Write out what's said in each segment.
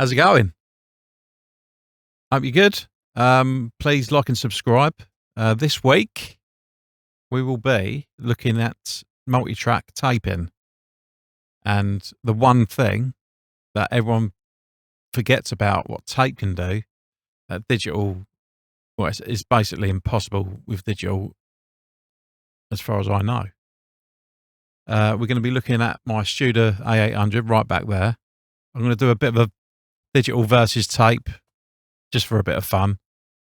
How's it going? Hope you're good. Please like and subscribe. This week we will be looking at multi-track taping, and the one thing that everyone forgets about what tape can do, digital, well, it's basically impossible with digital, as far as I know. We're going to be looking at my Studer A800 right back there. I'm going to do a bit of a digital versus tape, just for a bit of fun,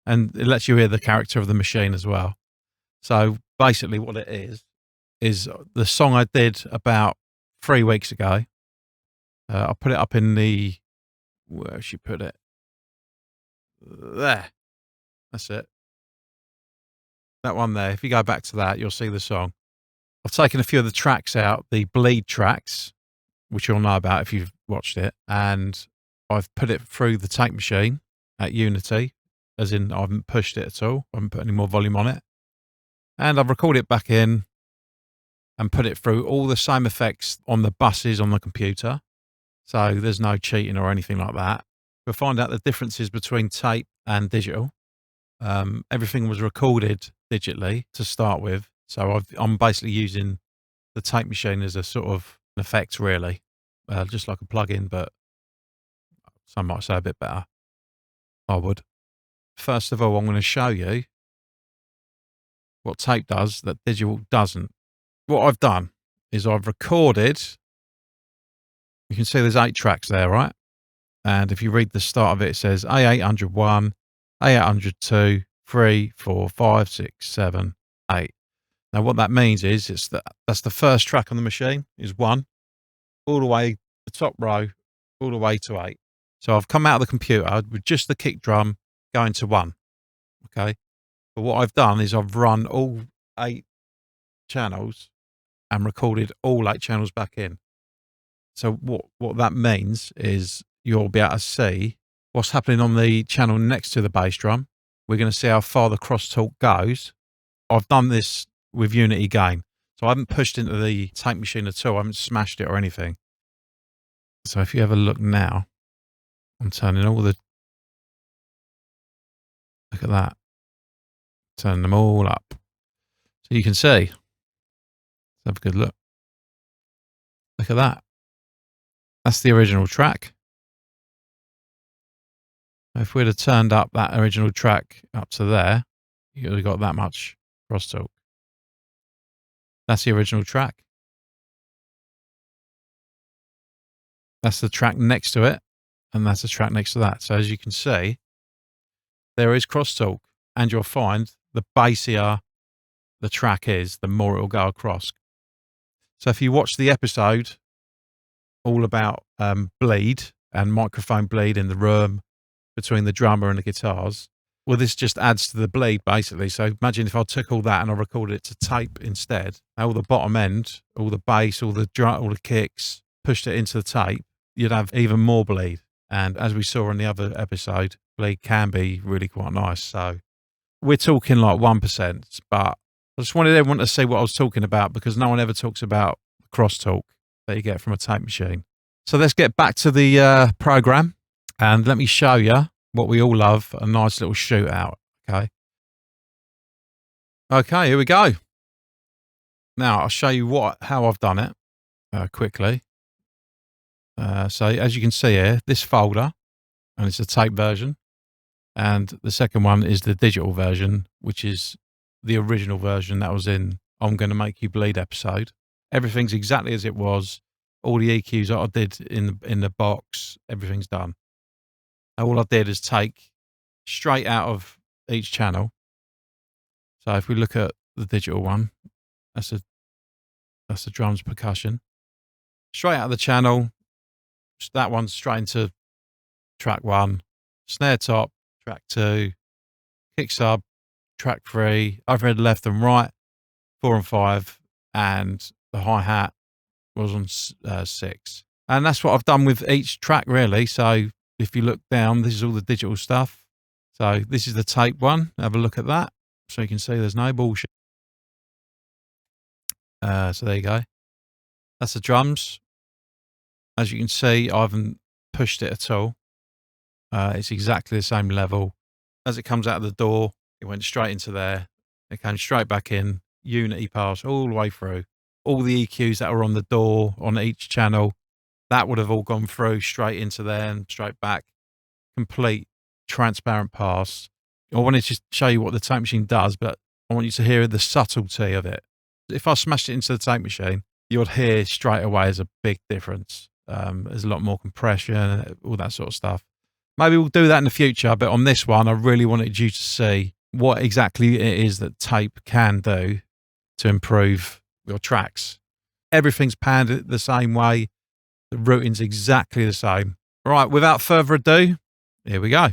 and it lets you hear the character of the machine as well. So basically, what it is the song I did about 3 weeks ago. I put it up in the, where she put it? There. That's it. That one there. If you go back to that, you'll see the song. I've taken a few of the tracks out, the bleed tracks, which you'll know about if you've watched it, and I've put it through the tape machine at Unity, as in I haven't pushed it at all. I haven't put any more volume on it. And I've recorded it back in and put it through all the same effects on the buses on the computer. So there's no cheating or anything like that. We'll find out the differences between tape and digital. Everything was recorded digitally to start with. So I'm basically using the tape machine as a sort of effect, really. Just like a plug-in, but some might say a bit better. I would. First of all, I'm going to show you what tape does that digital doesn't. What I've done is I've recorded, you can see there's 8 tracks there, right? And if you read the start of it, it says A801, A802, 3, 4, 5, 6, 7, 8. Now, what that means is that's the first track on the machine, is 1, all the way, the top row, all the way to 8. So I've come out of the computer with just the kick drum going to 1, okay? But what I've done is I've run all 8 channels and recorded all 8 channels back in. So what that means is you'll be able to see what's happening on the channel next to the bass drum. We're going to see how far the crosstalk goes. I've done this with Unity Gain, so I haven't pushed into the tape machine at all. I haven't smashed it or anything. So if you have a look now, I'm turning all the, look at that, turning them all up. So you can see, let's have a good look. Look at that. That's the original track. If we'd have turned up that original track up to there, you would have got that much crosstalk. That's the original track. That's the track next to it, and that's the track next to that. So as you can see, there is crosstalk, and you'll find the bassier the track is, the more it will go across. So if you watch the episode all about bleed and microphone bleed in the room between the drummer and the guitars, well, this just adds to the bleed, basically. So imagine if I took all that and I recorded it to tape instead, all the bottom end, all the bass, all the drum, all the kicks, pushed it into the tape, you'd have even more bleed. And as we saw in the other episode, bleed can be really quite nice. So we're talking like 1%, but I just wanted everyone to see what I was talking about, because no one ever talks about crosstalk that you get from a tape machine. So let's get back to the program, and let me show you what we all love, a nice little shootout. Okay, here we go. Now I'll show you how I've done it quickly. So as you can see here, this folder, and it's a tape version, and the second one is the digital version, which is the original version that was in I'm Gonna Make You Bleed episode. Everything's exactly as it was. All the EQs that I did in the box, everything's done. All I did is take straight out of each channel. So if we look at the digital one, that's the drums percussion. Straight out of the channel, that one's straight into track 1, snare top, track 2, kick sub, track 3, overhead left and right, 4 and 5, and the hi-hat was on 6. And that's what I've done with each track, really. So if you look down, this is all the digital stuff. So this is the tape one. Have a look at that. So you can see there's no bullshit. So there you go. That's the drums. As you can see, I haven't pushed it at all. It's exactly the same level. As it comes out of the door, it went straight into there. It came straight back in. Unity pass all the way through. All the EQs that were on the door on each channel, that would have all gone through straight into there and straight back. Complete transparent pass. I wanted to show you what the tape machine does, but I want you to hear the subtlety of it. If I smashed it into the tape machine, you'd hear straight away there's a big difference. There's a lot more compression, all that sort of stuff. Maybe we'll do that in the future, but on this one, I really wanted you to see what exactly it is that tape can do to improve your tracks. Everything's panned the same way. The routing's exactly the same. All right, without further ado, here we go.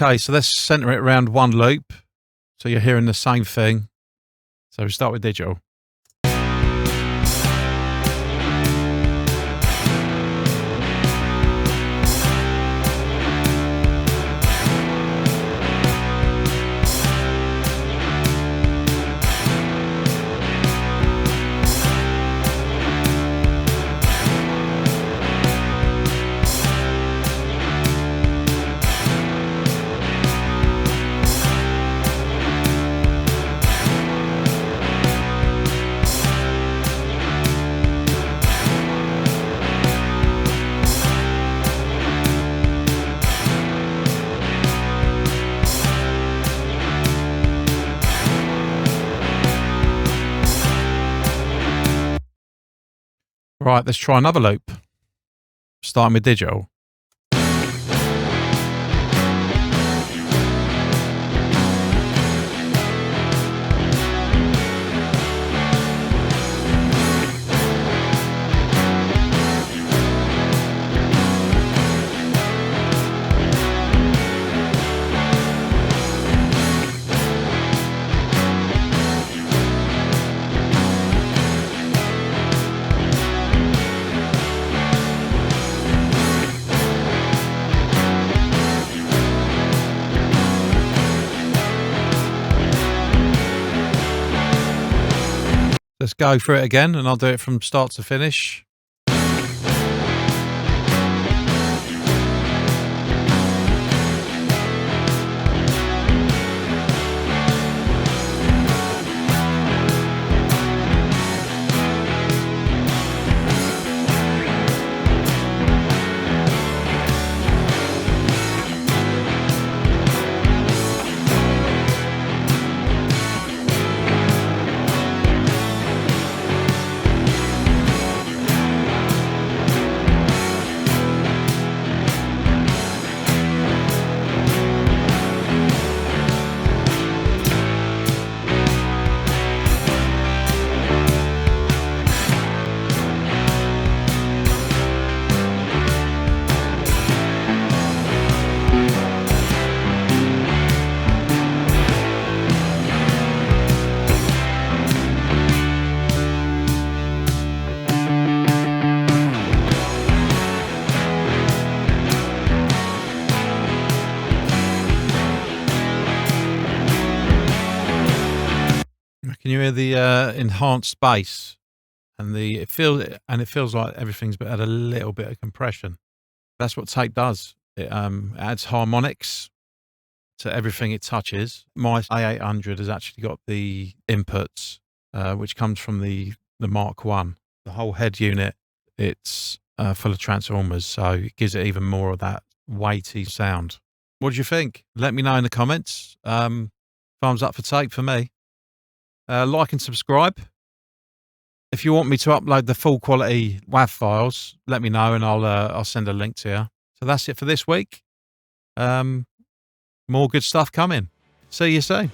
Okay, so let's center it around one loop. So you're hearing the same thing. So we start with digital. Right, let's try another loop. Starting with digital. Let's go through it again, and I'll do it from start to finish. Can you hear the enhanced bass and it feels like everything's had a little bit of compression. That's what tape does. It adds harmonics to everything it touches. My A800 has actually got the inputs, which comes from the Mark One. The whole head unit, it's full of transformers, so it gives it even more of that weighty sound. What do you think? Let me know in the comments. Thumbs up for tape for me. Like and subscribe. If you want me to upload the full quality WAV files, let me know and I'll send a link to you. So that's it for this week. More good stuff coming. See you soon.